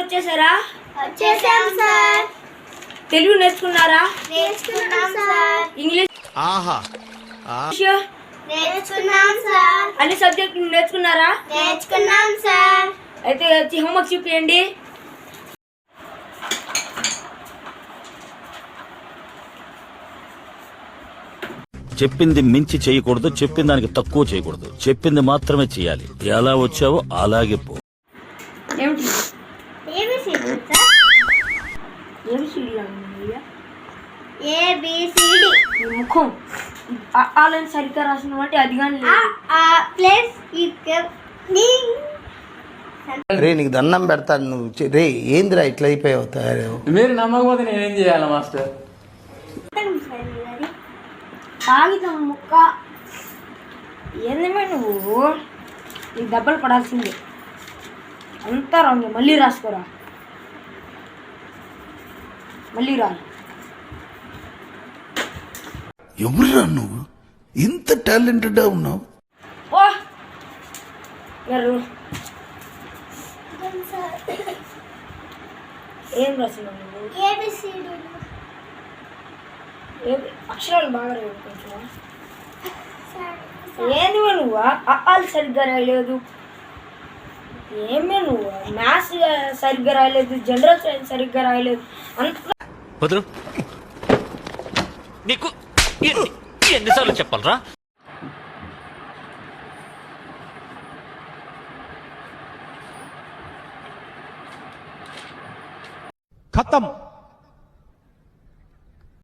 వచ్చేసారా? వచ్చేసాం సార్. తెలుగు నేర్చుకున్నారా? నేర్చుకున్నాం సార్. ఇంగ్లీష్ నేర్చుకున్నాం సార్. అన్ని సబ్జెక్టులు నేర్చుకున్నారా? నేర్చుకున్నాం సార్. అయితే వచ్చి హోంవర్క్ చూపించండి. చెప్పింది మించి చేయకూడదు, చెప్పిన దానికి తక్కువ చేయకూడదు, చెప్పింది మాత్రమే చేయాలి. ఎలా వచ్చావో అలాగే పో. ఏమిటి ఏబిసిడి సార్. ABCD ABCD. ముఖం ఆన్లైన్ సరిగ్గా రాసిన అంటే అది కానీ ప్లస్ రే నీకు దండం పెడతాను నువ్వు రే ఏందిరా ఇట్లా అయిపోయావు తయారు. మీరు నమ్మకపోతే నేనేం చేయాలి మాస్టర్? కాగితం ముక్క ఏందమే నువ్వు, నీకు దెబ్బలు పడాల్సిందే. అంతా రాంగ్. మళ్ళీ రాసుకోరా, మళ్ళీ రా. ఎవరురా నువ్వు ఇంత టాలెంటెడ్ ఉన్నావు? ఓ గారు ఏం రాసినావు నువ్వు? ఏబిసిడి. అక్షరాలు బాగా రావు కొంచెం. ఏంది నువ్వు ఆలు సరిగ్గా రాయలేదు, ఏమే నువ్వు మ్యాథ్స్ సరిగ్గా రాయలేదు, జనరల్ సైన్స్ సరిగ్గా రాయలేదు. అంత నీకు ఎన్నిసార్లు చెప్పాలరా? खत्म।